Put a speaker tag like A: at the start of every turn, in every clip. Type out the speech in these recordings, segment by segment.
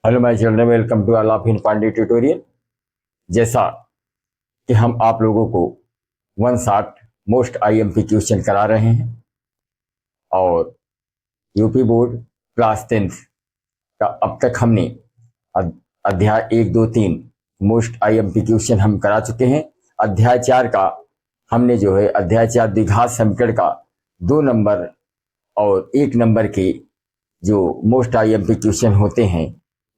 A: Hello my children, welcome to all of in Pandey tutorial. जैसा कि हम आप लोगों को 160 मोस्ट आईएमपी क्वेश्चन करा रहे हैं और यूपी बोर्ड क्लास 10th का अब तक हमने अध्याय 1, 2, 3 मोस्ट आईएमपी क्वेश्चन हम करा चुके हैं। अध्याय 4 का हमने जो है अध्याय 4 द्विघात समीकरण का 2 नंबर और 1 नंबर के जो मोस्ट आईएमपी क्वेश्चन होते हैं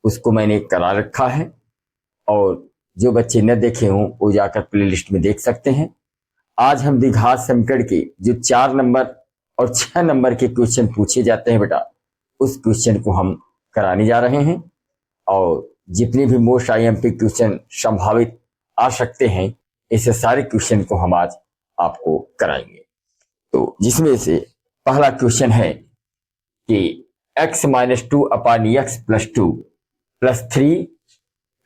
A: उसको मैंने करा रखा है और जो बच्चे न देखे हों वो जाकर प्लेलिस्ट में देख सकते हैं। आज हम द्विघात समीकरण के जो 4 नंबर और 6 नंबर के क्वेश्चन पूछे जाते हैं बेटा, उस क्वेश्चन को हम कराने जा रहे हैं और जितने भी मोस्ट आईएमपी क्वेश्चन संभावित आ सकते हैं ऐसे सारे क्वेश्चन को हम आज आपको कराएंगे। तो जिसमें से पहला क्वेश्चन है कि x - 2 अपान x + 2 + 3,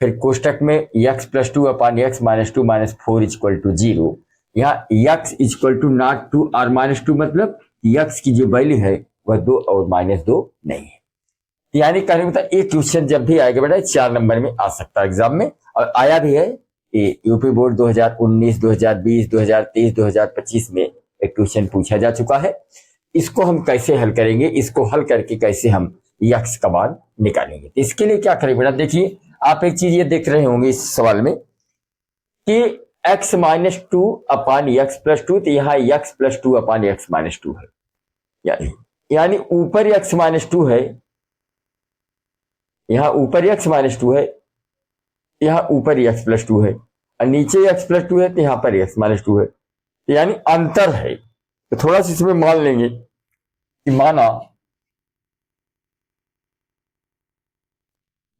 A: फिर कोष्टक में x + 2 अपान x - 2 - 4 = 0। यहाँ x = not 2 और -2 मतलब x की जो वैल्यू है वह 2 और -2 नहीं है। यानी कहने का एक क्वेश्चन जब भी आएगा बेटा 4 नंबर में आ सकता है एग्जाम में, और आया भी है। यूपी बोर्ड 2019, 2020, 2023, 2025 में एक क्वेश्चन पूछा जा चुका है। इसको हम कैसे हल करेंगे, इसको हल करके कैसे हम x का मान निकालेंगे। तो इसके लिए क्या करें बेटा, देखिए आप एक चीज ये देख रहे होंगे इस सवाल में कि x - 2 अपान x + 2, तो यहाँ x + 2 अपान x - 2 है। यानी ऊपर x - 2 है, यहाँ ऊपर x - 2 है, यहाँ ऊपर x + 2 है और नीचे x + 2 है, तो यहाँ पर x - 2 है। तो यानी अंतर है। तो थोड़ा सा इसमें मान लेंगे कि माना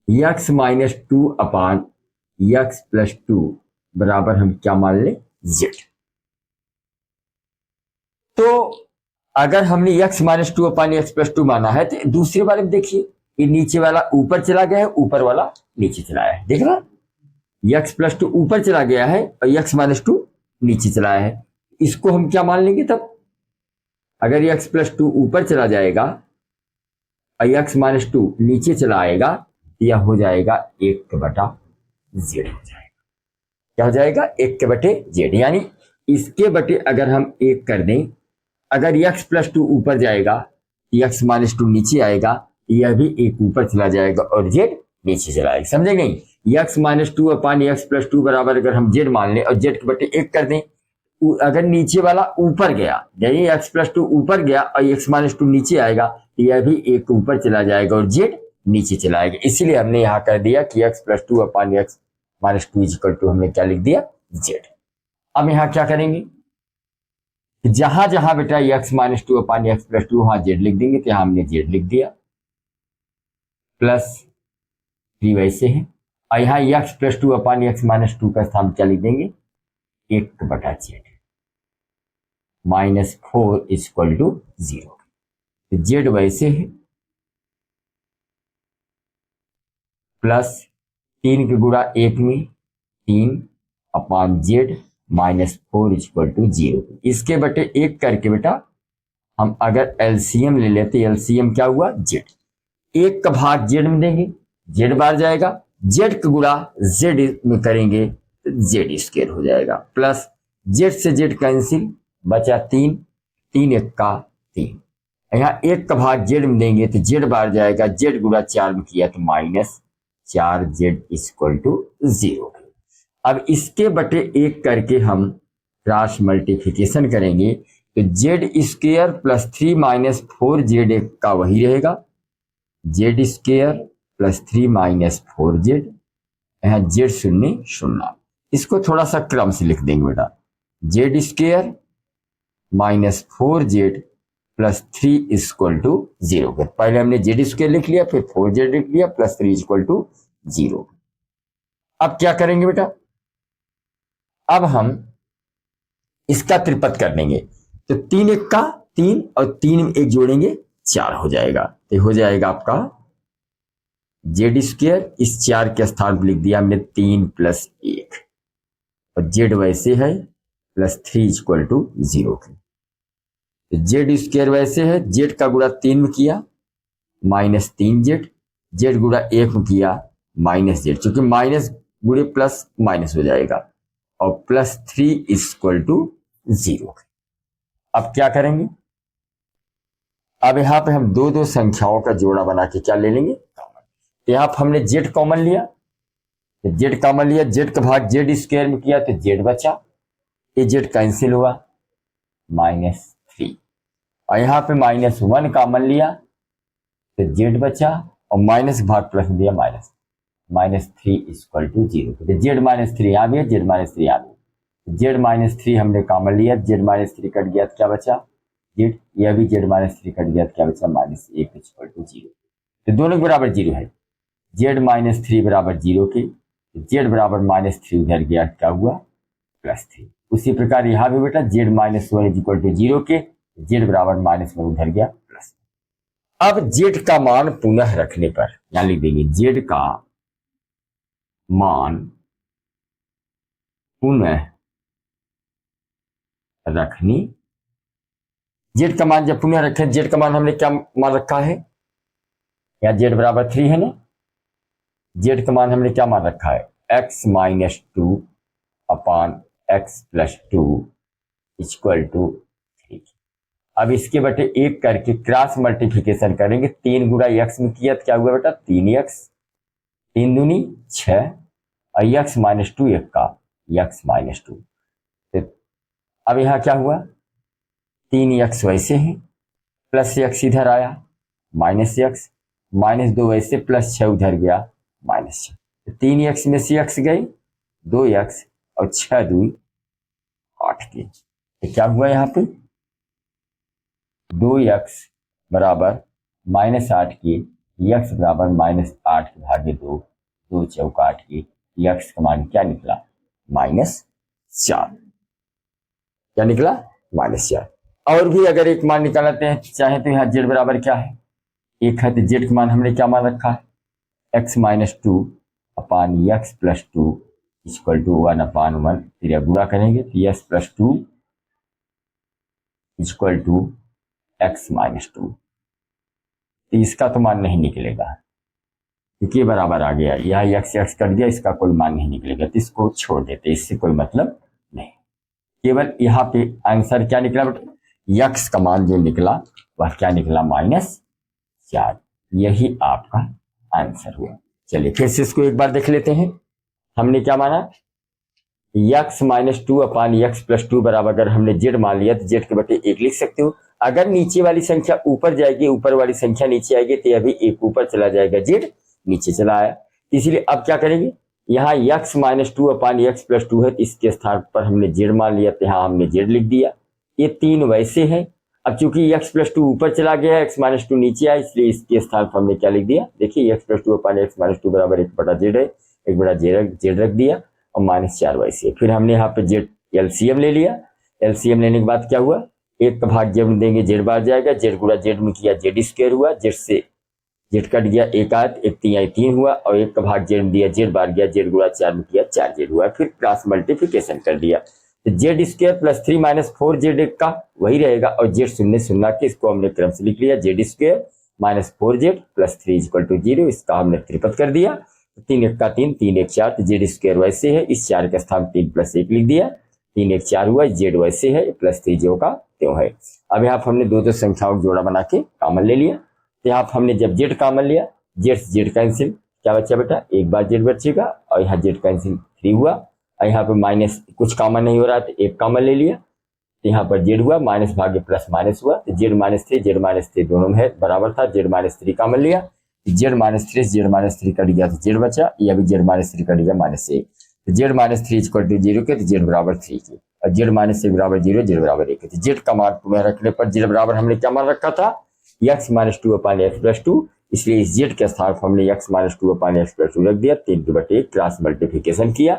A: x - 2 अपान x + 2 बराबर हम क्या मान लें, z। तो अगर हमने x - 2 अपान x + 2 माना है तो दूसरे बारे में देखिए, ये नीचे वाला ऊपर चला गया है, ऊपर वाला नीचे चला आया है। देख रहा, x + 2 ऊपर चला गया है और x - 2 नीचे चला आया है। इसको हम क्या मान लेंगे तब, अगर x + 2 ऊपर चला जाएगा और x - 2 नीचे चला आएगा, यह हो जाएगा 1/z हो जाएगा। क्या हो जाएगा, 1/z। यानी इसके बटे अगर हम 1 कर दें, अगर x + 2 ऊपर जाएगा, x - 2 नीचे आएगा, यह भी 1 ऊपर चला जाएगा और z नीचे चला आएगा। समझे नहीं, x - 2 अपान x + 2 बराबर अगर हम z मान लें और z के बटे 1 कर दें, अगर नीचे वाला ऊपर गया, यानी x + 2 ऊपर गया और x - 2 नीचे आएगा, यह भी 1 ऊपर चला जाएगा और z नीचे चला आएगा। इसलिए हमने यहाँ कर दिया कि x + 2 अपान x - 2 = हमने क्या लिख दिया, z। अब यहाँ क्या करेंगे, जहां जहां बेटा x - 2 अपान x + 2 वहां z लिख देंगे, तो यहाँ हमने z लिख दिया, +3 वैसे है, और यहाँ x + 2 अपान x - 2 का स्थान क्या लिख देंगे, 1/z -4 = 0। z वैसे है, +3 के गुणा 1 में 3 अपान z -4 = 0। इसके बटे 1 करके बेटा हम अगर एलसीएम ले लेते, एलसीएम क्या हुआ, z। 1 का भाग z में देंगे, z बार जाएगा, z का गुणा z में करेंगे तो z² हो जाएगा, प्लस z से z कैंसिल, बचा 3, 3 × 1 = 3। यहाँ 1 का भाग z में देंगे तो z बार जाएगा, z गुणा 4 में किया तो -4z = 0। अब इसके बटे 1 करके हम क्रॉस मल्टीप्लिकेशन करेंगे तो z² + 3 - 4z का वही रहेगा, z² + 3 - 4z, यहाँ z 0 0। इसको थोड़ा सा क्रम से लिख देंगे बेटा, z² - 4z + 3 = 0। पहले हमने z² लिख लिया, फिर 4z लिख लिया, +3 = 0। अब क्या करेंगे बेटा, अब हम इसका त्रिपद कर देंगे, तो 3 × 1 = 3 और 3 में 1 जोड़ेंगे 4 हो जाएगा। तो हो जाएगा आपका z², इस 4 के स्थान पर लिख दिया हमने 3 + 1 और z वैसे है, +3 = 0। z² वैसे है, z का गुणा 3 में किया -3z, जेड गुणा 1 में किया माइनस जेड, क्योंकि माइनस गुणे प्लस माइनस हो जाएगा, और +3 इक्वल टू 0। अब क्या करेंगे, अब यहां पे हम दो दो संख्याओं का जोड़ा बना के क्या ले लेंगे, कॉमन। यहां पर हमने जेड कॉमन लिया, जेड कॉमन लिया, जेड का भाग जेड स्क्वायर में किया तो जेड बचा, ये जेड कैंसिल हुआ, -3। और यहां पे -1 कॉमन लिया तो जेड बचा, और माइनस भाग प्लस दिया माइनस, -3 इक्वल टू 0। तो जेड -3 यहां भी है, जेड -3 यहां भी, जेड -3 हमने कॉमन लिया, जेड -3 कट गया तो क्या बचा जेड, यह भी जेड -3 कट गया तो क्या बचा -1 इक्वल टू 0। तो दोनों बराबर 0 है, जेड -3 बराबर 0 के, जेड बराबर -3 उधर गया क्या हुआ +3। उसी प्रकार यहां भी बेटा जेड -1 इक्वल टू 0 के, जेड बराबर -1 उधर गया +। अब जेड का मान पुनः रखने पर यहां लिख देंगे, जेड का मान पुनः रखनी, जेड का मान जब पुनः रखें, जेड का मान हमने क्या मान रखा है, यहां जेड बराबर 3 है ना, जेड का मान हमने क्या मान रखा है, x-2 upon x+2 equal to 3। अब इसके बटे 1 करके क्रॉस मल्टीप्लिकेशन करेंगे, 3 गुणा x में किया तो क्या हुआ बेटा 3x, 3 दूनी 6, और x-2 1 का x-2। अब यहां क्या हुआ, 3x वैसे है, +x इधर आया, -x, -2 वैसे, +6 उधर गया -6। 3x में से x गई 2x, और 6 दूई 8 के, तो क्या हुआ यहाँ पे 2x बराबर -8 के, x बराबर -8 के भागे 2, 2 चौका 8 के, x का मान क्या निकला -4, क्या निकला -4। और भी अगर एक मान निकालते हैं चाहे तो यहाँ जेड बराबर क्या है, एक है, तो जेड का मान हमने क्या मान रखा है, x-2 upon x+2 equal to 1/1। फिर गुणा करेंगे तो x+2 इक्वल टू x-2, तो इसका तो मान नहीं निकलेगा क्योंकि ये बराबर आ गया, यहाँ x कट गया, इसका कोई मान नहीं निकलेगा, तो इसको छोड़ देते, इससे कोई मतलब नहीं। केवल यहाँ पे आंसर क्या निकला बेटा, x का मान जो निकला वह क्या निकला -4, यही आपका आंसर हुआ। चलिए फिर से इसको एक बार देख लेते हैं, हमने क्या माना, x-2 अपान x+2 बराबर, अगर हमने जेड मान लिया तो जेड के बटे 1 लिख सकते हो। अगर नीचे वाली संख्या ऊपर जाएगी, ऊपर वाली संख्या नीचे आएगी, तो अभी 1 ऊपर चला जाएगा, जेड नीचे चला आया, इसलिए अब क्या करेंगे, यहाँ x-2 अपान x+2 है, तो इसके स्थान पर हमने जेड मान लिया, तो यहाँ हमने जेड लिख दिया। ये 3 वैसे है, अब चूंकि x+2 ऊपर चला गया है, x-2 नीचे आया, इसलिए इसके स्थान पर हमने क्या लिख दिया, देखिए x+2 अपान x-2 बराबर 1 बटा जेड है, 1 बटा जेड रख दिया, और -4 वैसे। फिर हमने यहाँ पे जेड एलसीएम ले लिया, एलसीएम लेने के बाद क्या हुआ, 1 का भाग जेड में देंगे, जेड बार जाएगा, जेड गुणा जेड में किया जेड स्क्वायर हुआ, जेड से जेड कट गया, 1 आठ 1 3 3 हुआ, और 1 का भाग जेड में दिया, जेड बार गया, जेड गुणा 4 में किया 4 जेड हुआ, फिर क्रॉस मल्टीप्लिकेशन कर दिया, तो जेड स्क्वायर +3 -4 जेड का वही रहेगा, और जेड 0 0 के, इसको हमने क्रम से लिख लिया, Z square -4z +3 equal to 0, इसका हमने त्रिपद कर दिया, 3 1 का 3, 3 1 4, तो जेड स्क्वायर वैसे है, इस 4 के स्थान 3 + 1 लिख दिया, 3 1 4 हुआ, जेड वैसे है, +3 जो का त्यों है। अब यहाँ हमने दो दो संख्याओं का जोड़ा बना के कॉमन ले लिया, तो यहाँ हमने जब जेड कॉमन लिया, जेड से जेड कैंसिल, क्या बचा बेटा, एक बार जेड बचेगा, और यहाँ जेड कैंसिल 3 हुआ, और यहाँ पे माइनस कुछ कॉमन नहीं हो रहा, तो 1 कॉमन ले लिया, तो यहाँ पर जेड हुआ, माइनस भागे प्लस माइनस हुआ, तो जेड -3 दोनों में है बराबर था, जेड -3 कॉमन लिया, जेड -3 कट गया तो जेड बचा, या भी जेड -3 कट गया -1, तो जेड -3 इक्वल टू 0 के, तो जेड बराबर 3 के, और जेड -1 बराबर 0, जेड बराबर 1 है, तो जेड का मान पुनः रखने पर जेड बराबर हमने क्या मान रखा था, x-2 अपान x+2, इसलिए इस जेड के स्थान पर हमने x-2 अपान x+2 रख दिया, 3 के बटे 1 क्रॉस मल्टीप्लिकेशन किया,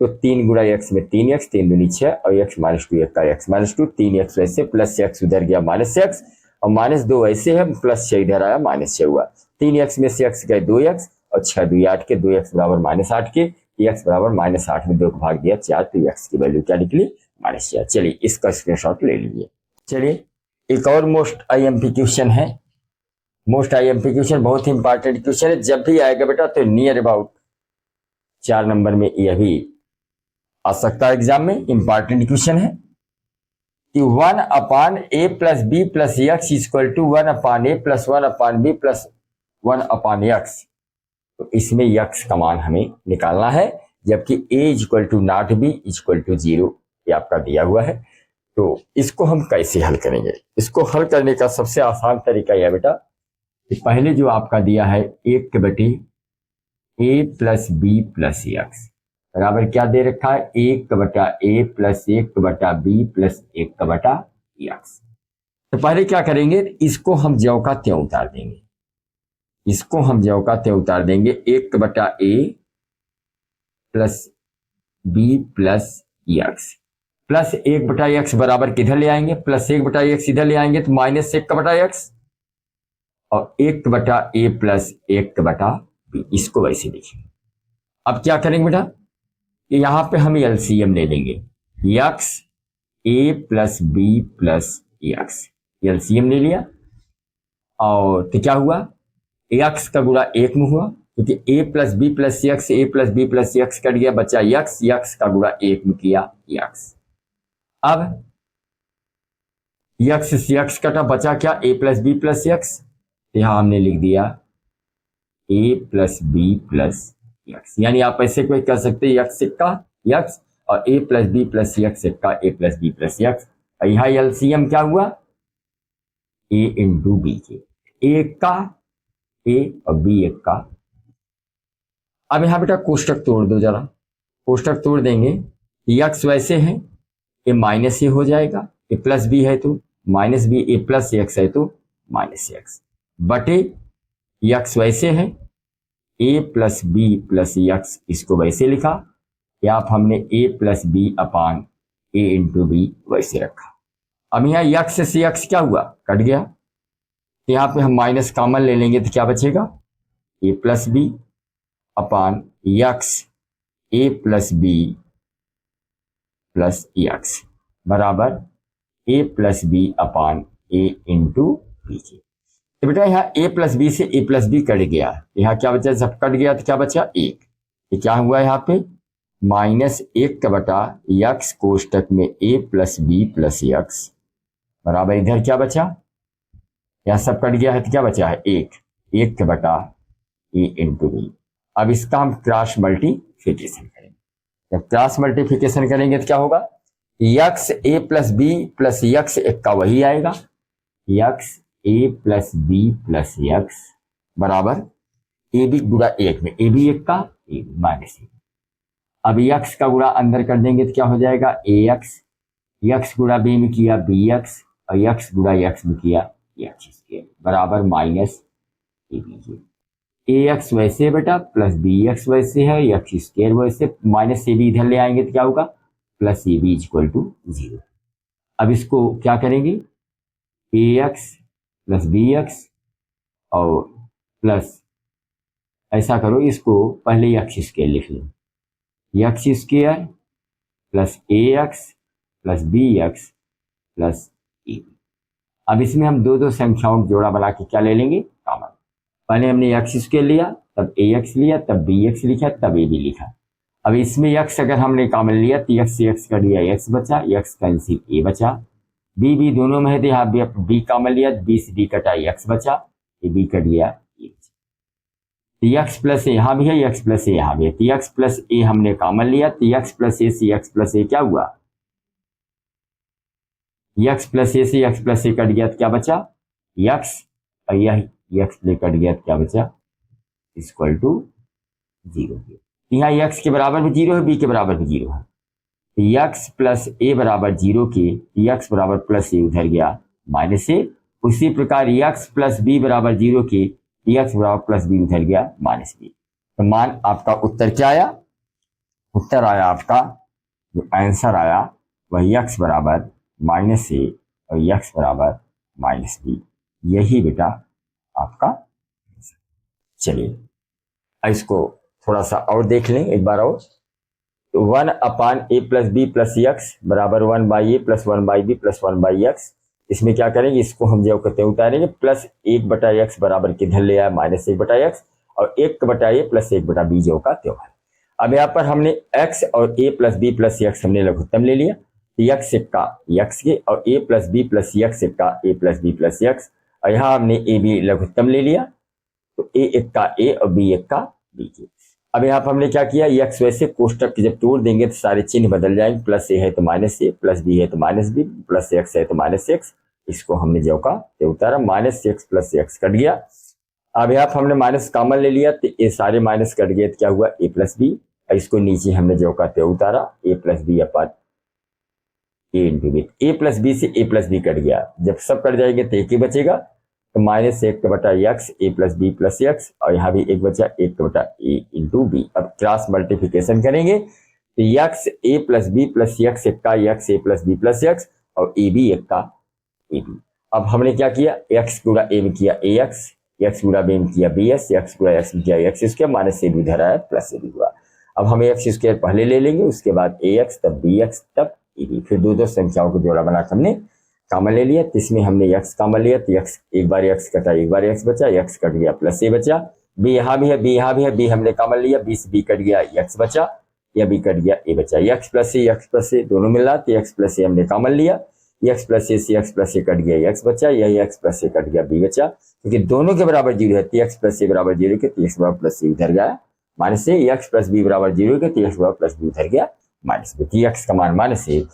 A: तो 3 गुणा x में 3x, 3 दूनी 6, और x-2 1 का x-2, 3x वैसे, प्लस x उधर गया -x, और -2 वैसे है, +6 इधर आया, -6 हुआ, 3x में से x गए 2x, और 6 2 8 के, 2x बराबर -8 के, x बराबर -8 में 2 का भाग दिया 4, तो x की वैल्यू क्या निकली -4। चलिए इसका स्क्रीनशॉट ले लीजिए। चलिए एक और मोस्ट आईएमपी क्वेश्चन है, मोस्ट आईएमपी क्वेश्चन, बहुत ही इंपॉर्टेंट क्वेश्चन है, जब भी आएगा बेटा तो नियर अबाउट 4 नंबर में यह भी आ सकता है एग्जाम में। इंपॉर्टेंट क्वेश्चन है कि 1/a+b+x इक्वल टू 1/a+1/b+1/x। तो इसमें यक्स का मान हमें निकालना है, जबकि a equal to not b equal to 0 ये आपका दिया हुआ है। तो इसको हम कैसे हल करेंगे? इसको हल करने का सबसे आसान तरीका यह बेटा कि पहले जो आपका दिया है 1/a+b+x बराबर क्या दे रखा है, 1/a+1/b+1/x। तो पहले क्या करेंगे, इसको हम ज्यों का त्यों उतार देंगे, इसको हम ज्यों का त्यों उतार देंगे। 1/a+b+x प्लस 1/x बराबर किधर ले आएंगे, +1/x इधर ले आएंगे तो -1/x, और 1/a+1/b इसको वैसे लिखेंगे। अब क्या करेंगे बेटा, यहां पे हम एलसीएम ले लेंगे, x a+b+x एलसीएम ले लिया, और तो क्या हुआ, x का गुणा 1 में हुआ, क्योंकि a+b+x a+b+x कट गया, बचा x का गुणा 1 में किया x। अब x से x कटा, बचा क्या, a+b+x, यहां हमने लिख दिया a+b+x, यानी आप ऐसे कोई कह सकते हैं x सिक्का x और a+b+x सिक्का a+b+x। यहां एलसीएम क्या हुआ, a इंटू बी के, एक का a और b एक का। अब यहां बेटा कोष्टक तोड़ दो जरा, कोष्टक तोड़ देंगे, x वैसे है ये माइनस ए हो जाएगा, ए प्लस बी है तो माइनस बी, ए प्लस एक्स है तो माइनस एक्स, बटे एक्स वैसे है a+b+x, इसको वैसे लिखा, या आप हमने a+b/a इंटू बी वैसे रखा। अब यहाँ x से x क्या हुआ, कट गया, तो यहाँ पे हम माइनस कॉमन ले लेंगे तो क्या बचेगा, a+b/x a+b+x बराबर a+b/a इंटू बी के। तो बेटा यहाँ a+b से a+b कट गया, यहाँ क्या बचा, जब कट गया तो क्या बचा 1, ये क्या हुआ यहाँ पे -1/x कोष्टक में a+b+x बराबर इधर क्या बचा, यहाँ सब कट गया है तो क्या बचा है 1/a इंटू बी। अब इसका हम क्रॉस मल्टीप्लिकेशन करेंगे, जब क्रॉस मल्टीप्लिकेशन करेंगे तो क्या होगा, x a+b+x एक का वही आएगा, x a+b+x बराबर ए बी गुणा 1 में, ए बी एक का ए माइनस 1। अब x का गुणा अंदर कर देंगे तो क्या हो जाएगा ax, x गुणा b में किया bx और x गुणा x में किया x स्क्वायर बराबर माइनस ए बी। ax वैसे बेटा प्लस bx वैसे है, x स्क्वायर वैसे, माइनस ए बी इधर ले आएंगे तो क्या होगा plus A B equal to 0। अब इसको क्या करेंगे, ax प्लस bx और प्लस ऐसा करो, इसको पहले x स्क्वायर लिख लो, x square plus ax plus bx plus A. अब इसमें हम दो संख्याओं जोड़ा बना के क्या ले लेंगे कॉमन, पहले हमने x स्क्वायर लिया, तब ax लिया, तब bx लिखा, तब ab लिखा। अब इसमें x अगर हमने कॉमन लिया तो x से x कट गया, x बचा, x कैंसिल a बचा, b दोनों में है तो यहाँ b कॉमन लिया, b से b कटा x बचा, ये b कट गया a बचा। x प्लस ए यहाँ भी है, x प्लस ए यहाँ भी है, तो x प्लस ए हमने कॉमन लिया, तो x प्लस ए से x प्लस ए क्या हुआ, x प्लस ए से x प्लस ए कट गया तो क्या बचा x, और यह x प्लस कट गया तो क्या बचा इक्वल टू 0। यहाँ x के बराबर भी 0 है, b के बराबर भी 0 है, x प्लस ए बराबर 0 के, x बराबर प्लस ए उधर गया माइनस ए, उसी प्रकार x प्लस बी बराबर 0 के, x बराबर प्लस बी उधर गया माइनस बी। तो मान आपका उत्तर क्या आया, उत्तर आया आपका जो आंसर आया वह x बराबर माइनस ए और x बराबर माइनस बी, यही बेटा आपका। चलिए इसको थोड़ा सा और देख लें एक बार और, तो 1/a+b+x बराबर 1/a + 1/b + 1/x, इसमें क्या करेंगे, इसको हम जो कहते हैं उतारेंगे, प्लस 1/x बराबर किधर ले आया, -1/x, और 1/a प्लस 1/b जो का त्यों है। अब यहाँ पर हमने x और a plus b plus x हमने लघुत्तम ले लिया, x का x के और a plus b plus x का a plus b plus x, और यहाँ हमने ए बी लघुत्तम ले लिया, तो a एक का a और b एक का b के। अब यहाँ पर हमने क्या किया, x वैसे कोष्टक जब तोड़ देंगे तो सारे चिन्ह बदल जाएंगे, प्लस a है तो -a, प्लस b है तो -b, प्लस x है तो -x, इसको हमने जो का तो उतारा, -x प्लस x कट गया। अब यहाँ पर हमने माइनस कॉमन ले लिया तो ये सारे माइनस कट गए, तो क्या हुआ a प्लस बी, इसको नीचे हमने जो का तो उतारा, a प्लस बी अपन a into b, a plus b से a प्लस बी कट गया, जब सब कट जाएंगे तो एक ही बचेगा, तो -1/x a plus b plus x, और यहाँ भी एक बचा 1/a इंटू बी। अब क्रॉस मल्टीप्लिकेशन करेंगे तो x a plus b plus x एक का x a plus b plus x, और ए बी एक का ए बी। अब हमने क्या किया, x गुणा a में किया ax, x गुणा b में किया bs, x गुणा x में किया x स्क्वायर, माइनस से भी इधर आया प्लस से भी हुआ। अब हम x स्क्वायर पहले ले लेंगे, उसके बाद ax तब bx तब ab, फिर दो संख्याओं को जोड़ा बना हमने कॉमन ले लिया, तो इसमें हमने x कॉमन लिया, तो x एक बार x कटा, एक बार x बचा, x कट गया प्लस a बचा, b यहाँ भी है, b यहाँ भी है, b हमने कॉमन लिया, b से b कट गया, x बचा, या b कट गया a बचा, x प्लस a दोनों मिल रहा, तो x प्लस a हमने कॉमन लिया, x प्लस a से x प्लस a कट गया, x बचा, यही x प्लस a कट गया, b बचा, क्योंकि दोनों के बराबर 0 है, तो x प्लस a बराबर 0 के, तो x बराबर प्लस a उधर गया माइनस से, x प्लस b बराबर 0 के, तो x बराबर प्लस b उधर गया माइनस b, तो x का मान -a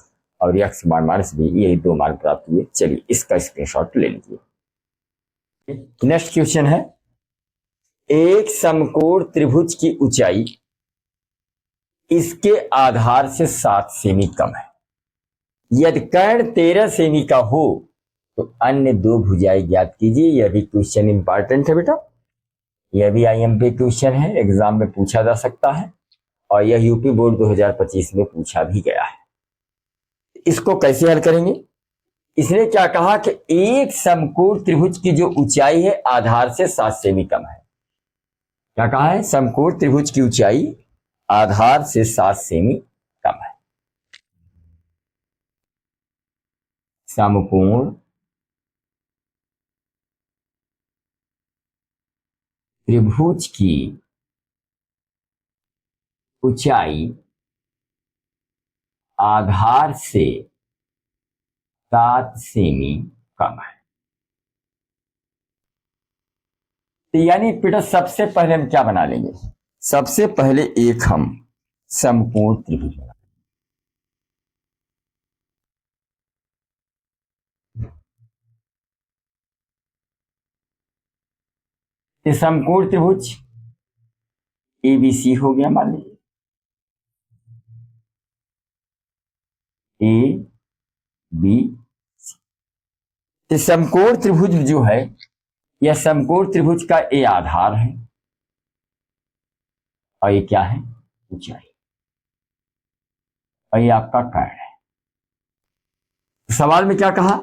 A: और x का मान -b, यही दो मान प्राप्त हुए। चलिए इसका स्क्रीनशॉट ले लीजिए। नेक्स्ट क्वेश्चन है, एक समकोण त्रिभुज की ऊंचाई इसके आधार से 7 सेमी कम है, यदि कर्ण 13 सेमी का हो तो अन्य दो भुजाएं ज्ञात कीजिए। यह भी क्वेश्चन इंपॉर्टेंट है बेटा, यह भी आईएमपी क्वेश्चन है, एग्जाम में पूछा जा सकता है, और यह यूपी बोर्ड 2025 में पूछा भी गया है। इसको कैसे हल करेंगे, इसने क्या कहा कि एक समकोण त्रिभुज की जो ऊंचाई है आधार से 7 सेमी कम है। क्या कहा है, समकोण त्रिभुज की ऊंचाई आधार से 7 सेमी कम है। समकोण त्रिभुज की ऊंचाई आधार से 7 सेमी कम है। तो यानी बेटा सबसे पहले हम क्या बना लेंगे, सबसे पहले एक हम समकोण त्रिभुज बना, समकोण त्रिभुज ABC हो गया, मान लीजिए ABC। समकोण त्रिभुज जो है, यह समकोण त्रिभुज का ए आधार है और ये क्या है, ऊंचाई, और ये आपका कर्ण है। सवाल में क्या कहा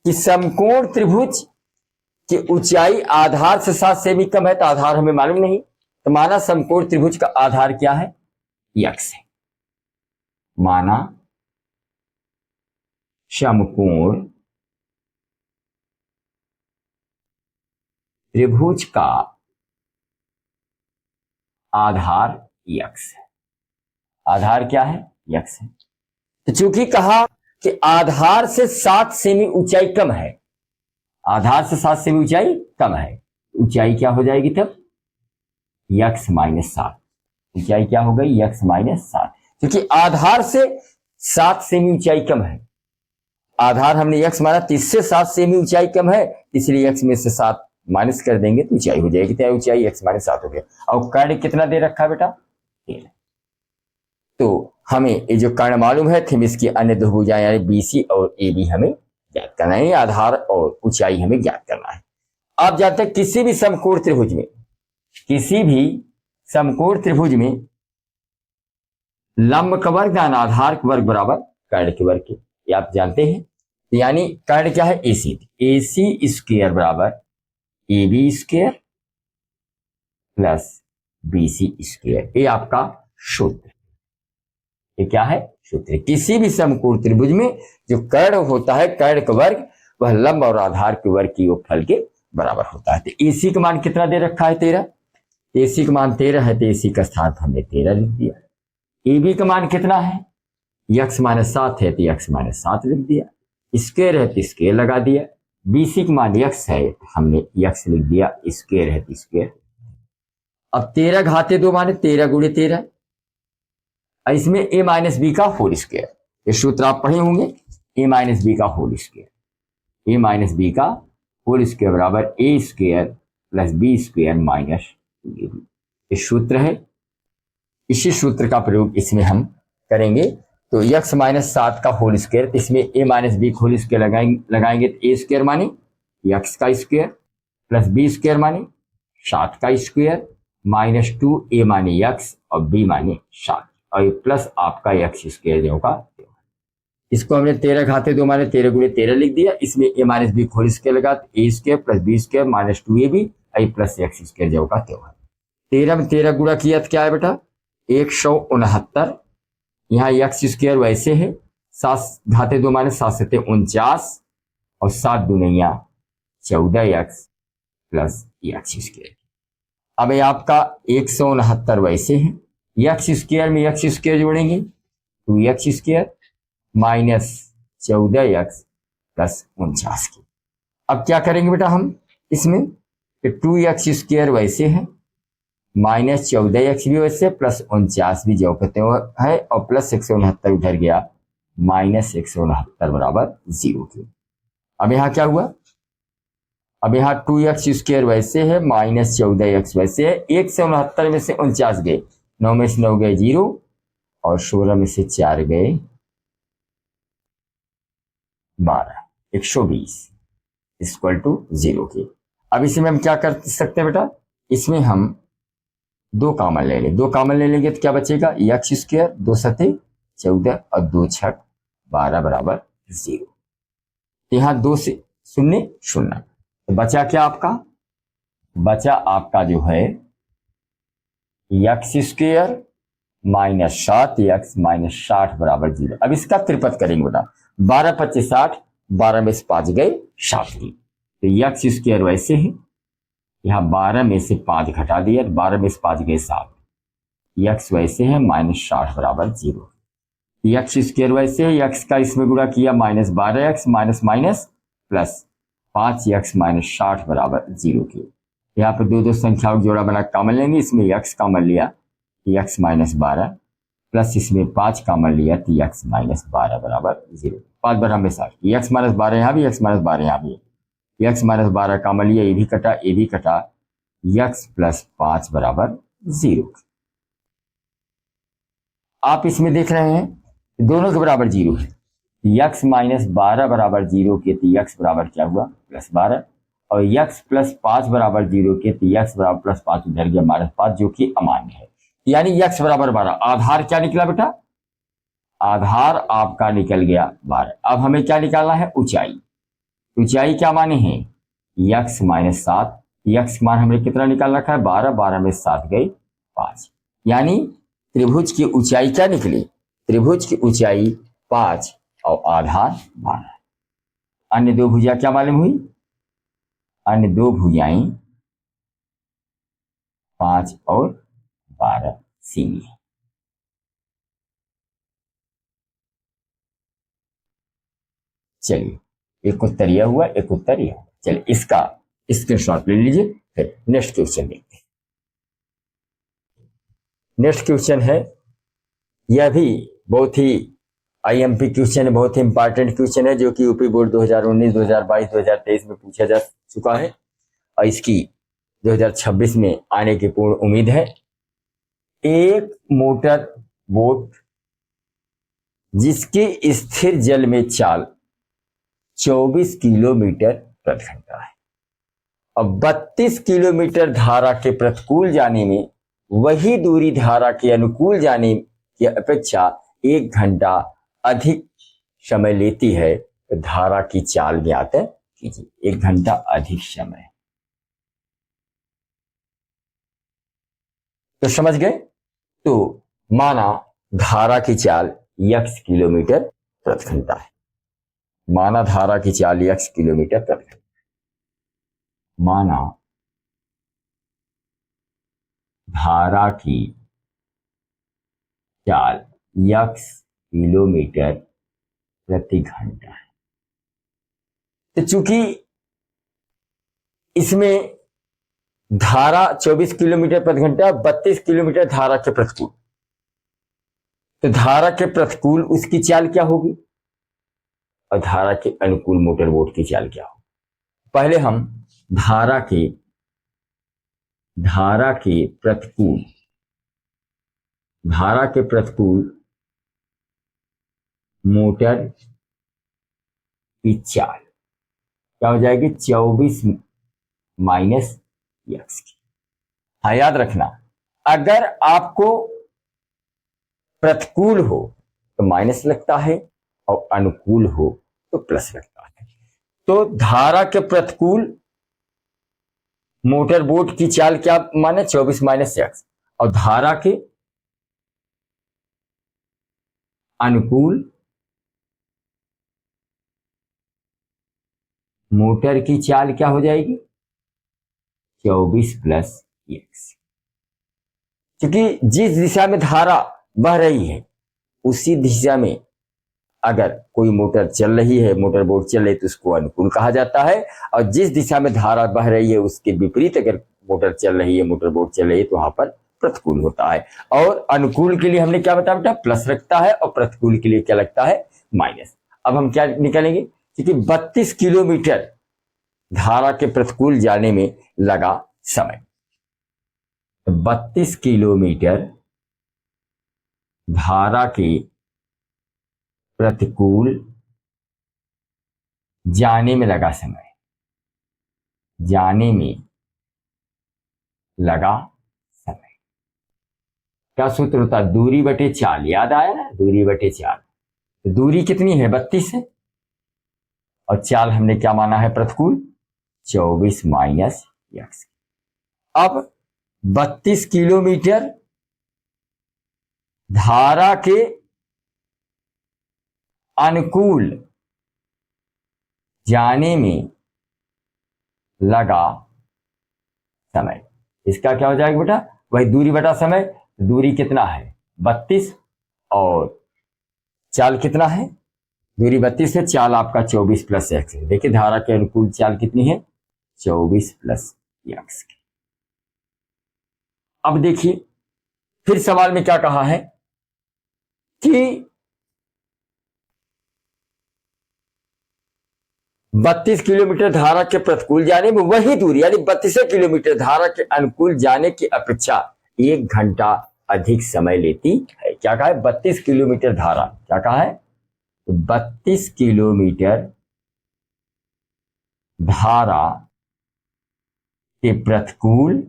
A: कि समकोण त्रिभुज की ऊंचाई आधार से 7 सेमी कम है, तो आधार हमें मालूम नहीं, तो माना समकोण त्रिभुज का आधार क्या है, x है। माना समकोण त्रिभुज का आधार x है, आधार क्या है, x है। तो चूंकि कहा कि आधार से 7 सेमी ऊंचाई कम है, आधार से 7 सेमी ऊंचाई कम है, ऊंचाई क्या हो जाएगी तब, x - 7, ऊंचाई क्या हो गई, x - 7, क्योंकि आधार से 7 सेमी ऊंचाई कम है, आधार हमने x माना, 30 से 7 सेमी ऊंचाई कम है, इसलिए x में से 7 माइनस कर देंगे तो ऊंचाई हो जाएगी, तो ऊंचाई x - 7 हो गया। और कर्ण कितना दे रखा है बेटा, 13। तो हमें ये जो कर्ण मालूम है, थीम इसकी अन्य दो भुजाएं यानी BC और AB हमें ज्ञात करना है, आधार और ऊंचाई हमें ज्ञात करना है। आप जानते हैं किसी भी समकोण त्रिभुज में, किसी भी समकोण त्रिभुज में लंब का वर्ग या आधार का वर्ग बराबर कर्ण के वर्ग के, ये आप जानते हैं। यानी कर्ण क्या है, AC स्क्वायर बराबर AB square plus BC square, ये आपका सूत्र। ये क्या है? सूत्र। किसी भी समकोण त्रिभुज में जो कर्ण होता है, कर्ण का वर्ग, वह लंब और आधार के वर्ग की योगफल के बराबर होता है। तो AC का मान कितना दे रखा है? 13। AC का मान 13 है, तो AC का स्थान हमने 13 लिख दिया। AB का मान कितना है? x माइनस 7 है, तो x माइनस 7 लिख दिया। स्क्वायर है तो स्क्वायर लगा दिया। BC का मान x है, तो हमने x लिख दिया। स्क्वायर है तो स्क्वायर। अब 13 घाते 2 माने 13 गुणे 13, इसमें a माइनस बी का होल स्क्वायर। ये सूत्र आप पढ़े होंगे, a माइनस बी का whole square. a minus b का होल स्क्वायर बराबर a square plus b square minus 2ab। ये सूत्र है। इसी सूत्र का प्रयोग इसमें हम करेंगे। तो x माइनस 7 का होल स्क्वायर, इसमें a minus b whole square लगाएंगे तो a स्क्वायर माने x का स्क्वायर प्लस b स्क्वायर माने 7 का स्क्वायर माइनस 2a माने x और b माने 7 और प्लस आपका x स्क्वायर जो होगा। इसको हमने 13 घाते 2 माने 13 गुणे 13 लिख दिया। इसमें a minus b whole square लगा तो a square plus b square minus 2ab plus x square जो होगा तो 13 में 13 गुणा किया तो क्या है बेटा? 169। यहाँ x स्क्वायर वैसे है, 7 घाते 2 माने 7 सते 49 और 7 दुनिया 14x प्लस x स्क्वायर। अब ये आपका 169 वैसे है, x स्क्वायर में x स्क्वायर जोड़ेंगे 2x square minus 14x plus 49 की। अब क्या करेंगे बेटा हम इसमें? 2x स्क्वायर वैसे है, माइनस 14x भी वैसे प्लस 49 भी जो कहते है और प्लस 169 उधर गया, माइनस 169 बराबर 0 की। अब यहाँ क्या हुआ? अब यहाँ 2x स्क्वायर वैसे है, माइनस 14x वैसे है, 169 में से 49 गए, 9 में से 9 गए 0 और 16 में से 4 गए 12, 120 इक्वल टू 0 के। अब इसमें हम क्या कर सकते हैं बेटा? इसमें हम 2 कॉमन ले लेंगे। 2 कॉमन ले लेंगे तो क्या बचेगा? x स्क्वायर 2 सते 14 और 2 छक 12 बराबर 0। यहाँ 2 से 0 0, तो बचा क्या आपका? बचा आपका जो है x square minus 7x minus 60 बराबर 0। अब इसका त्रिपद करेंगे बेटा। 12 25 60, 12 में से 5 गए 7 की, तो x स्क्वायर वैसे है, यहाँ 12 में से 5 घटा दिया, 12 में से 5 गए 7, x वैसे है माइनस 60 बराबर 0। x स्क्वायर वैसे है, x का इसमें गुणा किया minus 12x minus minus plus 5x minus 60 बराबर 0 की। यहाँ पर दो संख्याओं का जोड़ा बना कॉमन लेंगे। इसमें x कॉमन लिया, x माइनस 12 प्लस इसमें 5 कॉमन लिया तो x माइनस 12 बराबर 0। 5 बार हमें 60, x माइनस 12 यहाँ भी, x माइनस 12 यहाँ भी, x माइनस 12 कॉमन लिया, ये भी कटा ये भी कटा, x प्लस 5 बराबर 0। आप इसमें देख रहे हैं दोनों के बराबर 0 है, x माइनस 12 बराबर 0 के तो x बराबर क्या हुआ? प्लस 12 और x प्लस 5 बराबर 0 के तो x बराबर प्लस 5 उधर गया माइनस 5 जो कि अमान्य है, यानी x बराबर 12। आधार क्या निकला बेटा? आधार आपका निकल गया 12। अब हमें क्या निकालना है? ऊंचाई। ऊंचाई क्या माने हैं? x माइनस 7, x मान हमने कितना निकाल रखा है? 12, 12 में 7 गई 5, यानी त्रिभुज की ऊंचाई क्या निकली? त्रिभुज की ऊंचाई 5 और आधार 12। अन्य दो भुजा क्या मालूम हुई? अन्य दो भुजाएं 5 और 12 सीधी है। चलिए, एक उत्तर यह हुआ, एक उत्तर यह हुआ। चलिए इसका स्क्रीनशॉट ले लीजिए, फिर नेक्स्ट क्वेश्चन देखते हैं। नेक्स्ट क्वेश्चन है, यह भी बहुत ही आईएमपी क्वेश्चन है, बहुत ही इंपॉर्टेंट क्वेश्चन है जो कि यूपी बोर्ड 2019, 2022, 2023 में पूछा जा चुका है और इसकी 2026 में आने की पूर्ण उम्मीद है। एक मोटर बोट जिसकी स्थिर जल में चाल 24 किलोमीटर प्रति घंटा है और 32 किलोमीटर धारा के प्रतिकूल जाने में वही दूरी धारा के अनुकूल जाने की अपेक्षा 1 घंटा अधिक समय लेती है, तो धारा की चाल ज्ञात कीजिए। 1 घंटा अधिक समय, तो समझ गए? तो माना धारा की चाल x किलोमीटर प्रति घंटा है। माना धारा की चाल x किलोमीटर प्रति घंटा, माना धारा की चाल x किलोमीटर प्रति घंटा है। तो चूंकि इसमें धारा 24 किलोमीटर प्रति घंटा, 32 किलोमीटर धारा के प्रतिकूल, तो धारा के प्रतिकूल उसकी चाल क्या होगी और धारा के अनुकूल मोटर बोट की चाल क्या होगी। पहले हम धारा के प्रतिकूल मोटर की चाल क्या हो जाएगी, 24 माइनस x की। हाँ, याद रखना, अगर आपको प्रतिकूल हो तो माइनस लगता है और अनुकूल हो तो प्लस लगता है। तो धारा के प्रतिकूल मोटर बोट की चाल क्या माने, 24 माइनस x, और धारा के अनुकूल मोटर की चाल क्या हो जाएगी, 24 प्लस x। क्योंकि जिस दिशा में धारा बह रही है उसी दिशा में अगर कोई मोटर चल रही है, मोटर बोट चल रही है, तो उसको अनुकूल कहा जाता है, और जिस दिशा में धारा बह रही है उसके विपरीत अगर मोटर चल रही है, मोटर बोट चल रही है, तो वहां पर प्रतिकूल होता है। और अनुकूल के लिए हमने क्या बताया बेटा, प्लस रखता है, और प्रतिकूल के लिए क्या लगता है, माइनस। अब हम क्या निकालेंगे, क्योंकि 32 किलोमीटर धारा के प्रतिकूल जाने में लगा समय, 32 किलोमीटर धारा के प्रतिकूल जाने में लगा समय, जाने में लगा समय। क्या सूत्र होता है, दूरी बटे चाल, याद आया ना, दूरी बटे चाल। तो दूरी कितनी है, 32 है, और चाल हमने क्या माना है, प्रतिकूल, 24 माइनस x। अब 32 किलोमीटर धारा के अनुकूल जाने में लगा समय, इसका क्या हो जाएगा बेटा, वही दूरी बटा समय। दूरी कितना है, 32, और चाल कितना है, दूरी 32 है, चाल आपका 24 प्लस x है। देखिए धारा के अनुकूल चाल कितनी है, 24 प्लस x की। अब देखिए फिर सवाल में क्या कहा है कि 32 किलोमीटर धारा के प्रतिकूल जाने में वही दूरी, यानी 32 किलोमीटर धारा के अनुकूल जाने की अपेक्षा 1 घंटा अधिक समय लेती है। क्या कहा है, 32 किलोमीटर धारा, क्या कहा है, 32 किलोमीटर धारा के प्रतिकूल,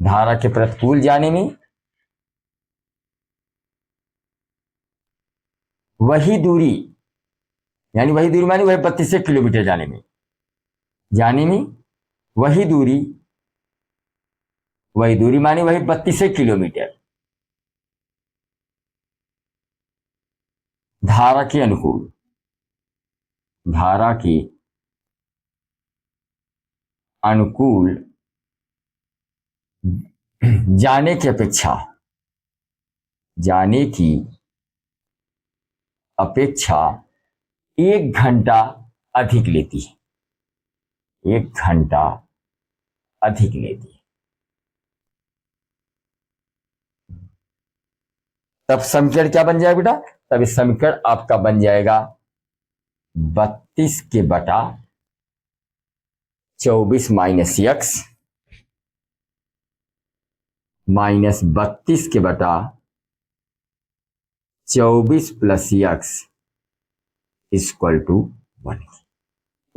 A: धारा के प्रतिकूल जाने में वही दूरी, यानी वही दूरी मानी वही 32 किलोमीटर जाने में वही दूरी मानी वही 32 किलोमीटर धारा के अनुकूल, धारा के अनुकूल जाने की अपेक्षा 1 घंटा अधिक लेती है, 1 घंटा अधिक लेती है। तब समीकरण क्या बन जाएगा बेटा, तब इस समीकरण आपका बन जाएगा 32 के बटा 24 माइनस x माइनस 32 के बटा 24 प्लस x इक्वल टू 1।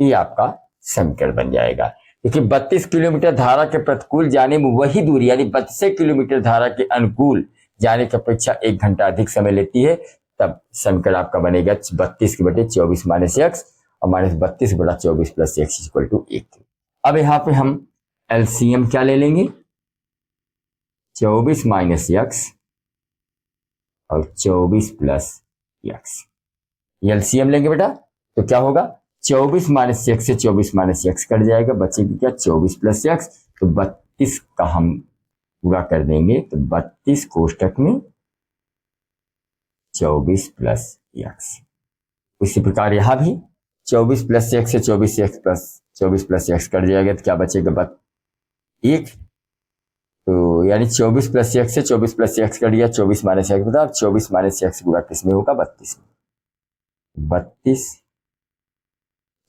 A: ये आपका समीकरण बन जाएगा, क्योंकि 32 किलोमीटर धारा के प्रतिकूल जाने में वही दूरी, यानी 32 किलोमीटर धारा के अनुकूल जाने की अपेक्षा 1 घंटा अधिक समय लेती है। तब समीकरण आपका बनेगा 32 के बटे 24 माइनस x और माइनस 32 बटा 24 प्लस x इक्वल टू 1। अब यहाँ पे हम एलसीएम क्या ले लेंगे, 24 माइनस x और 24 प्लस एक्स। एलसीएम लेंगे बेटा तो क्या होगा, 24 माइनस एक्स से 24 माइनस एक्स कट जाएगा, बचेगी क्या 24 प्लस एक्स। तो 32 का हम पूरा कर देंगे, तो 32 कोष्टक में 24 प्लस एक्स। इसी प्रकार यहां भी 24 प्लस एक्स से 24 x plus 24 plus x cut जाएगा, तो क्या बचेगा एक। तो यानी 24 प्लस एक्स से 24 प्लस एक्स कट गया, 24 माइनस एक्स बता, 24 माइनस एक्स पूरा किस में होगा 32 में। 32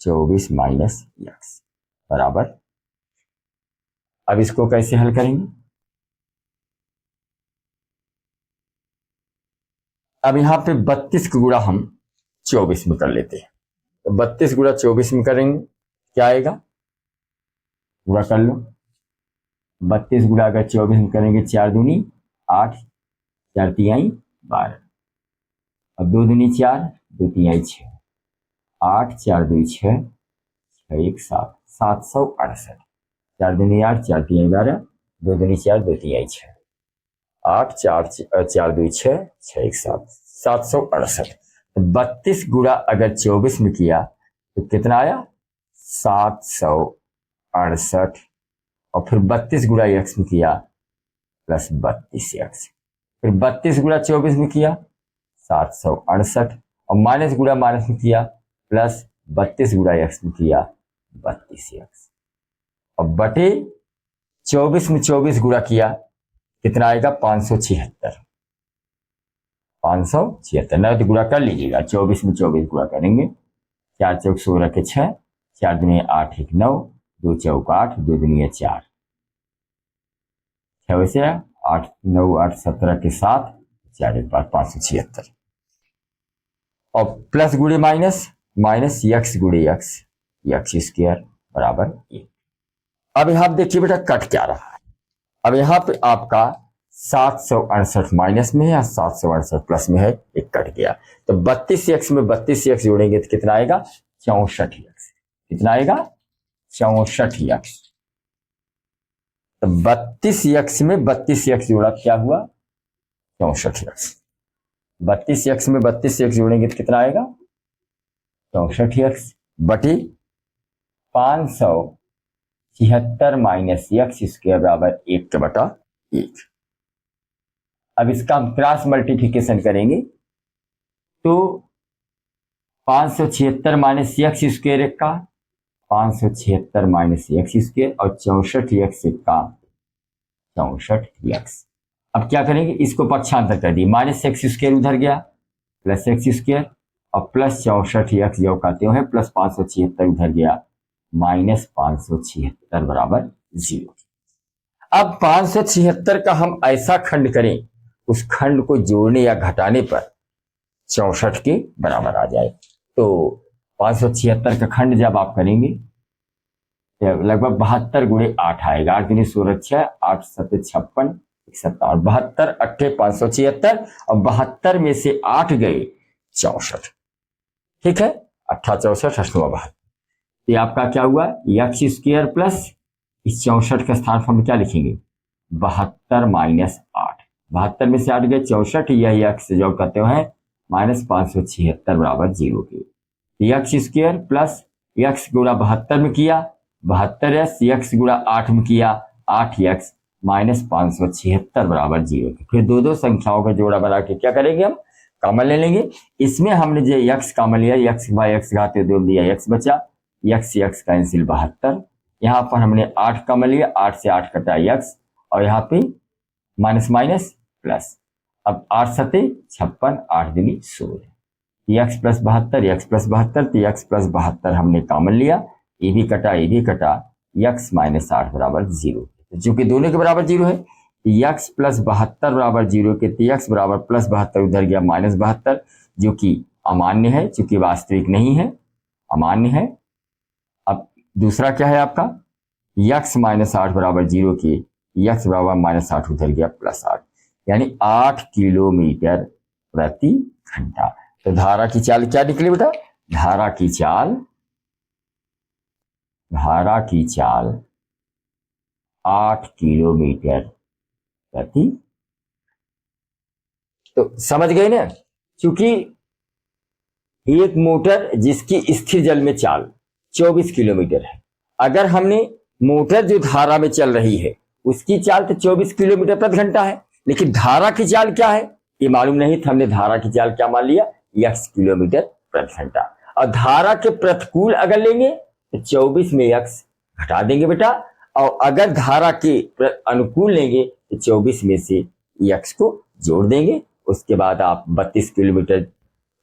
A: 24 माइनस एक्स बराबर, अब इसको कैसे हल करेंगे। अब यहां पे 32 का गुणा हम 24 में कर लेते हैं, तो 32 गुणा 24 में करेंगे क्या आएगा, पूरा कर लो। 32 गुणा अगर 24 में करेंगे, 4 दूनी 8, 4 तिहाई 12, और 2 दूनी 4, 2 तिहाई 6, 8 4 2 6, 6 1 7, 768। 4 दूनी 8, 4 तिहाई 12, 2 दूनी 4, 2 तिहाई 6, 8 4 4 2 6, 6 1 7, 768। 32 गुणा अगर 24 में किया तो कितना आया 768, और फिर 32 गुणा एक्स में किया प्लस 32 एक्स, फिर 32 गुणा 24 में किया 768, और माइनस गुणा माइनस में किया प्लस 32 गुणा एक्स में किया 32 एक्स, और बटे 24 में 24 गुणा किया कितना आएगा 576। 576 नहीं तो गुणा कर लीजिएगा, 24 में 24 गुणा करेंगे, 4 चौक 16 के 6, 4 दुनिया 8 1 9, 2 चौक 8, 2 दुनिया 4, 6 से 8 9 8 17 के 7, 4 एक बार 576, और प्लस गुणे माइनस, माइनस एक्स गुणे एक्स, एक्स स्क्वायर बराबर 1। अब यहां देखिए बेटा कट क्या रहा है, अब यहां पे आपका 768 माइनस में है या 768 प्लस में है, एक कट गया, तो 32 एक्स में 32 एक्स जोड़ेंगे तो कितना आएगा 64 एक्स, कितना आएगा 64 एक्स। तो 32 एक्स में 32 एक्स जोड़ा क्या हुआ 64 एक्स, 32 एक्स में 32 एक्स जोड़ेंगे तो कितना आएगा 64 एक्स बटे 576 माइनस एक्स स्क्वायर बराबर 1 के बटा 1। अब इसका हम क्रॉस मल्टीप्लिकेशन करेंगे तो 576 माइनस एक्स स्क्वायर एक का 576 माइनस एक्स स्क्वायर, और 64 एक्स का 64 एक्स। अब क्या करेंगे, इसको पक्षांतर कर दिए, माइनस एक्स स्क्वायर उधर गया प्लस एक्स स्क्वायर, और प्लस 64 एक्स जो कहते हैं प्लस 576 उधर गया माइनस 576 बराबर 0। अब 576 का हम ऐसा खंड करें उस खंड को जोड़ने या घटाने पर 64 के बराबर आ जाए। तो 576 का खंड जब आप करेंगे लगभग 72 गुणे 8 आएगा, 8 दूनी 16 6, 8 7 56 71, 72 8 576, और 72 में से 8 गए 64, ठीक है 8 64 8 72। ये आपका क्या हुआ एक्स स्क्वायर प्लस इस 64 का स्थान हम क्या लिखेंगे 72 माइनस 8, 72 में से 8 गए 64, यह एक्स जो कहते हैं माइनस 576 बराबर 0 के। एक्स स्क्वायर प्लस एक्स गुणा 72 में किया 72 एक्स गुणा 8 में किया 8 एक्स माइनस 576 बराबर 0 के। फिर दो दो संख्याओं का जोड़ा बना के क्या करेंगे हम कॉमन ले लेंगे, इसमें हमने जो एक्स कॉमन लिया एक्स बाई एक्स घाते 2 दिया एक्स बचा, एक्स कैंसिल 72, यहाँ पर हमने 8 कॉमन लिया 8 से 8 कटा एक्स, और यहाँ पे माइनस माइनस प्लस, अब 8 7 56 8 दूनी 16, एक्स प्लस 72 एक्स प्लस 72, तो एक्स प्लस 72 हमने कॉमन लिया, ये भी कटा एक्स माइनस 8 बराबर 0, जो कि दोनों के बराबर 0 है, एक्स प्लस 72 बराबर 0 के, तो एक्स बराबर प्लस 72 उधर गया माइनस 72, जो कि अमान्य है चूंकि वास्तविक नहीं है, अमान्य है। अब दूसरा क्या है आपका एक्स माइनस 8 बराबर 0 के, एक्स बराबर माइनस 8 उधर गया प्लस 8, यानी 8 किलोमीटर प्रति घंटा। तो धारा की चाल क्या निकली बेटा, धारा की चाल 8 किलोमीटर प्रति, तो समझ गए ना, क्योंकि एक मोटर जिसकी स्थिर जल में चाल 24 किलोमीटर है, अगर हमने मोटर जो धारा में चल रही है उसकी चाल तो 24 किलोमीटर प्रति घंटा है, लेकिन धारा की चाल क्या है ये मालूम नहीं था, हमने धारा की चाल क्या मान लिया, x किलोमीटर प्रति घंटा। और धारा के प्रतिकूल अगर लेंगे तो 24 में x घटा देंगे बेटा, और अगर धारा के अनुकूल लेंगे तो 24 में से x को जोड़ देंगे। उसके बाद आप 32 किलोमीटर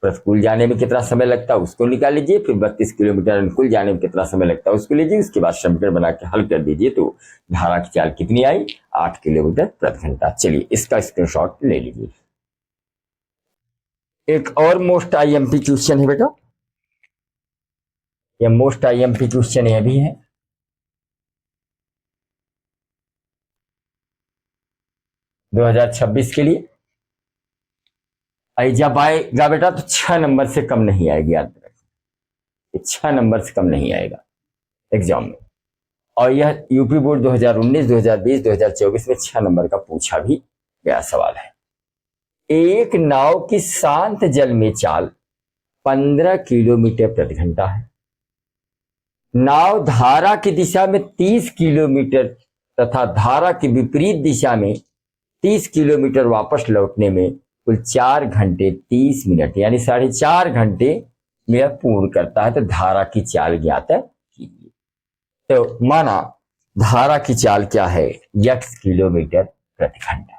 A: प्रतिकूल जाने में कितना समय लगता है उसको निकाल लीजिए, फिर 32 किलोमीटर अनुकूल जाने में कितना समय लगता है उसको लीजिए, उसके बाद समीकरण बना के हल कर दीजिए तो धारा की चाल कितनी आई, 8 किलोमीटर प्रति घंटा। चलिए इसका स्क्रीनशॉट ले लीजिए। एक और मोस्ट आईएमपी क्वेश्चन है बेटा, यह मोस्ट आईएमपी क्वेश्चन यह भी है। दो 2026 के लिए जब आएगा बेटा तो 6 नंबर से कम नहीं आएगी, याद रखिए 6 नंबर से कम नहीं आएगा एग्जाम में। और यह यूपी बोर्ड 2019, 2020, 2024 में 6 नंबर का पूछा भी गया सवाल है। एक नाव की शांत जल में चाल 15 किलोमीटर प्रति घंटा है। नाव धारा की दिशा में 30 किलोमीटर तथा धारा की विपरीत दिशा में 30 किलोमीटर वापस लौटने में कुल 4 घंटे 30 मिनट यानी 4.5 घंटे में पूर्ण करता है। तो धारा की चाल ज्ञात कीजिए। तो माना धारा की चाल क्या है, x किलोमीटर प्रति घंटा।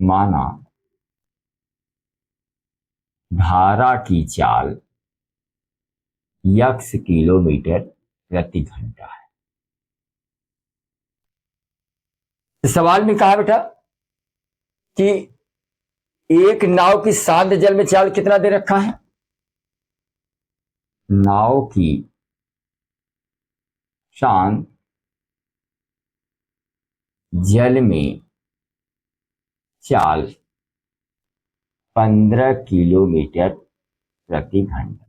A: माना धारा की चाल x किलोमीटर प्रति घंटा है। तो सवाल में कहा बेटा कि एक नाव की शांत जल में चाल कितना दे रखा है, नाव की शांत जल में चाल 15 किलोमीटर प्रति घंटा।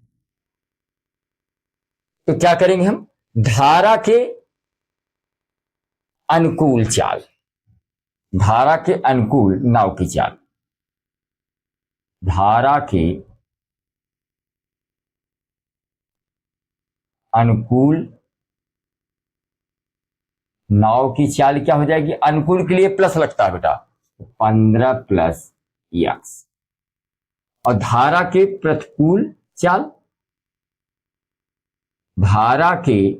A: तो क्या करेंगे हम, धारा के अनुकूल चाल, धारा के अनुकूल नाव की चाल, धारा के अनुकूल नाव की चाल क्या हो जाएगी, अनुकूल के लिए प्लस लगता है बेटा 15 प्लस x, और धारा के प्रतिकूल चाल, धारा के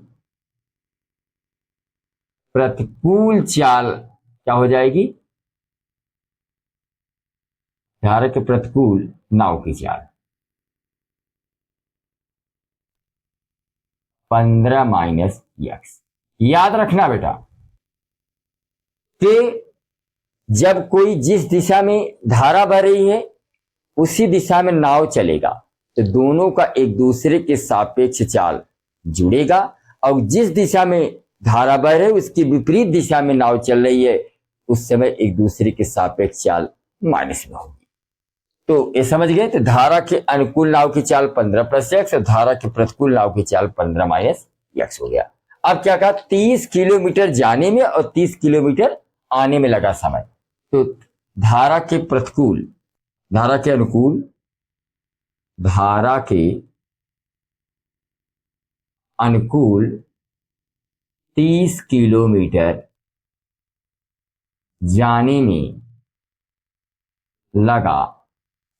A: प्रतिकूल चाल क्या हो जाएगी, धारा के प्रतिकूल नाव की चाल 15 माइनस x। याद रखना बेटा कि जब कोई जिस दिशा में धारा बह रही है उसी दिशा में नाव चलेगा तो दोनों का एक दूसरे के सापेक्ष चाल जुड़ेगा, और जिस दिशा में धारा बह रही है उसकी विपरीत दिशा में नाव चल रही है उस समय एक दूसरे के सापेक्ष चाल माइनस में होगी। तो ये समझ गए, तो धारा के अनुकूल नाव की चाल 15 प्लस x और धारा के प्रतिकूल नाव की चाल 15 माइनस x हो गया। अब क्या कहा, 30 किलोमीटर जाने में और 30 किलोमीटर आने में लगा समय। तो धारा के प्रतिकूल, धारा के अनुकूल, धारा के अनुकूल 30 किलोमीटर जाने में लगा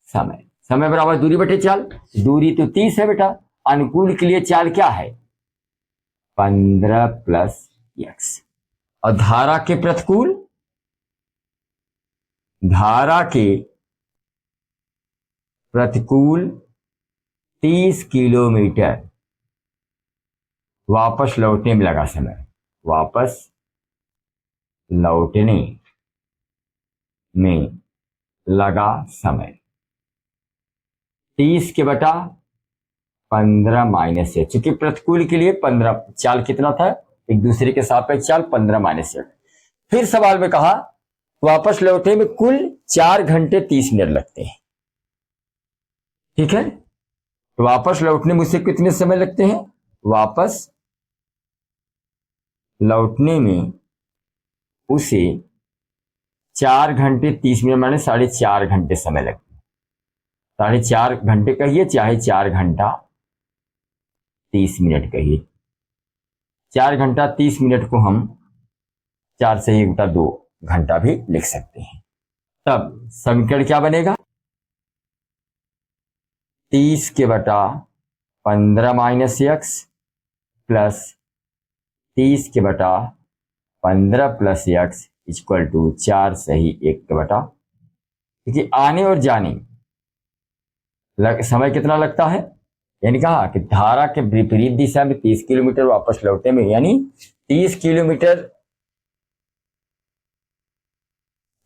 A: समय। समय बराबर दूरी बटे चाल, दूरी तो 30 है बेटा, अनुकूल के लिए चाल क्या है 15 प्लस x, और धारा के प्रतिकूल, धारा के प्रतिकूल 30 किलोमीटर वापस लौटने में लगा समय, वापस लौटने में लगा समय 30 के बटा 15 माइनस x, चूंकि प्रतिकूल के लिए 15 चाल कितना था, एक दूसरे के सापेक्ष चाल 15 माइनस x। फिर सवाल में कहा वापस लौटने में कुल 4 घंटे 30 मिनट लगते हैं। ठीक है, तो वापस लौटने में उसे कितने समय लगते हैं, वापस लौटने में उसे 4 घंटे 30 मिनट माने 4.5 घंटे समय लगता है। 4.5 घंटे कहिए चाहे 4 घंटा 30 मिनट कहिए। 4 घंटा 30 मिनट को हम 4 से 1 बटा 2 घंटा भी लिख सकते हैं। तब समीकरण क्या बनेगा? 30 के बटा 15 माइनस एक्स प्लस 30 के बटा 15 प्लस एक्स इक्वल टू 4 सही 1 के बटा। क्योंकि आने और जाने समय कितना लगता है, यानी कहा कि धारा के विपरीत दिशा में 30 किलोमीटर, वापस लौटने में यानी 30 किलोमीटर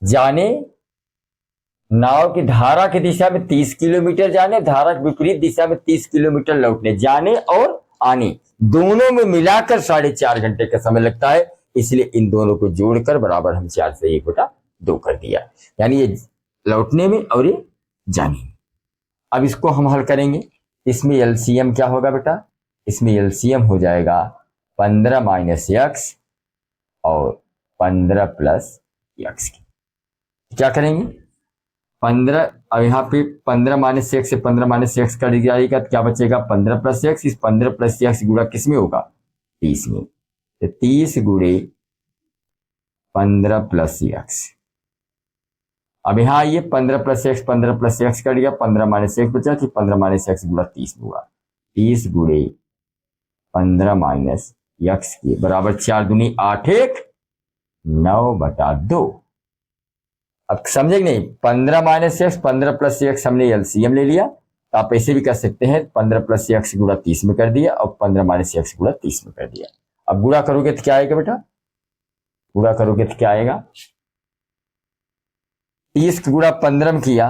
A: जाने, नाव की धारा की दिशा में 30 किलोमीटर जाने, धारा की विपरीत दिशा में 30 किलोमीटर लौटने, जाने और आने दोनों में मिलाकर 4.5 घंटे का समय लगता है। इसलिए इन दोनों को जोड़कर बराबर हम 4 से 1 बटा 2 कर दिया, यानी ये लौटने में और ये जाने में। अब इसको हम हल करेंगे। इसमें एलसीएम क्या होगा बेटा? इसमें एलसीएम हो जाएगा 15 माइनस एक्स और 15 प्लस एक्स की। क्या करेंगे? 15, अब यहाँ पे 15 माइनस एक्स से 15 माइनस एक्स कर जाएगा तो क्या बचेगा? 15 प्लस एक्स। इस 15 प्लस एक्स गुणा किस में होगा? 30 में। तो 30 गुणे 15 प्लस एक्स। अब यहाँ आइए 15 प्लस एक्स, 15 प्लस एक्स कर दिया, 15 माइनस एक्स बचा कि 15 माइनस एक्स गुणा 30 में हुआ। 30 गुणे 15 माइनस एक्स की बराबर 4 दूनी 8 1 9 बटा 2। अब समझे नहीं? 15 माइनस एक्स 15 प्लस एक्स हमने एलसीएम ले लिया, तो आप ऐसे भी कर सकते हैं 15 प्लस एक्स गुणा 30 में कर दिया और 15 माइनस एक्स गुणा 30 में कर दिया। अब गुणा करोगे तो क्या आएगा बेटा? गुणा करोगे तो क्या आएगा? 30 गुणा 15 में किया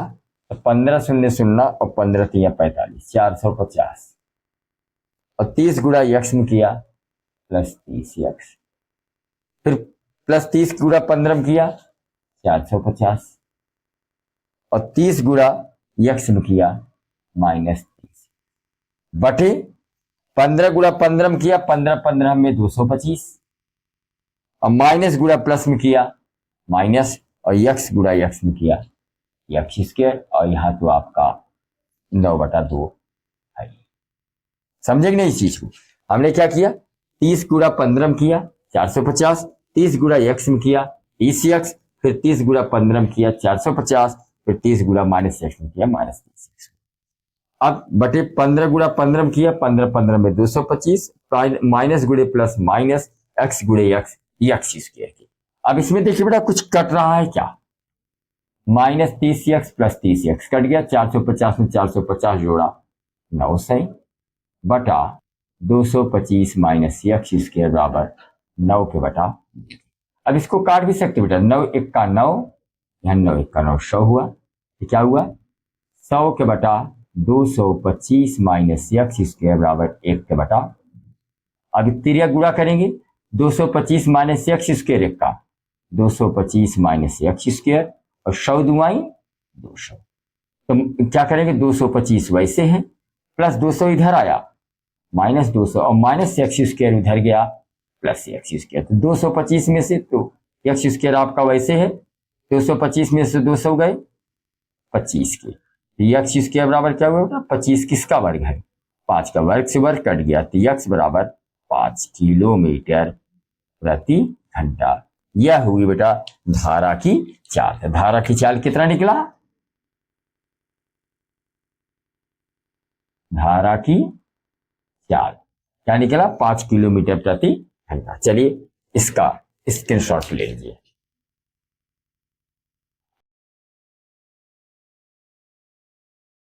A: तो 15 शून्य शून्य और 15 3 45 450, और 30 गुणा एक्स में किया प्लस 30 एक्स, फिर प्लस 30 गुणा 15 में किया 450 और 30 गुणा एक्स में किया माइनस 30 बटे 15 गुणा 15 में किया 15 15 में 225 और माइनस गुणा प्लस में किया माइनस और एक्स गुणा एक्स में किया एक्स स्क्वायर, और यहां तो आपका 9 बटा 2 है। समझे कि नहीं? इस चीज को हमने क्या किया? 30 गुणा 15 में किया 450, 30 गुणा एक्स में किया 30 एक्स, फिर 30 गुणा 15 में किया 450, फिर 30 गुणा माइनस एक्स में किया माइनस 30 एक्स। अब बटे 15 गुणा 15 में किया 15 15 में 225, माइनस गुणे प्लस माइनस एक्स गुणे एक्स एक्स स्क्वायर की। अब इसमें देखिए बेटा कुछ कट रहा है क्या? Minus 30 x plus 30 x cut गया, 450 में 450 जोड़ा 9 सही बटा 225 माइनस एक्स स्क्वायर बराबर 9 के बटा। अब इसको काट भी सकते बेटा, 9 1 का 9, यहाँ 9 1 का 9 100 हुआ। तो क्या हुआ? 100 के बटा 225 माइनस एक्स स्क्वायर बराबर 1 के बटा। अब तिरिया गुणा करेंगे, 225 माइनस एक्स स्क्वायर 1 का 225 माइनस एक्स स्क्वायर और 100 दुआई 200। तो क्या करेंगे? 225 वैसे है प्लस 200 इधर आया माइनस 200 और माइनस एक्स स्क्वायर इधर गया प्लस एक्स स्क्वायर। तो 225 में से तो एक्स स्क्वायर आपका वैसे है, 225 में से 200 गए 25 के, तो एक्स स्क्वायर बराबर क्या हुआ? 25 किसका वर्ग है? 5 का वर्ग से वर्ग कट गया, तो एक्स बराबर 5 किलोमीटर प्रति घंटा। यह हुई बेटा धारा की चाल। धारा की चाल कितना निकला? धारा की चाल क्या निकला? 5 किलोमीटर प्रति घंटा। चलिए इसका स्क्रीनशॉट ले लीजिए।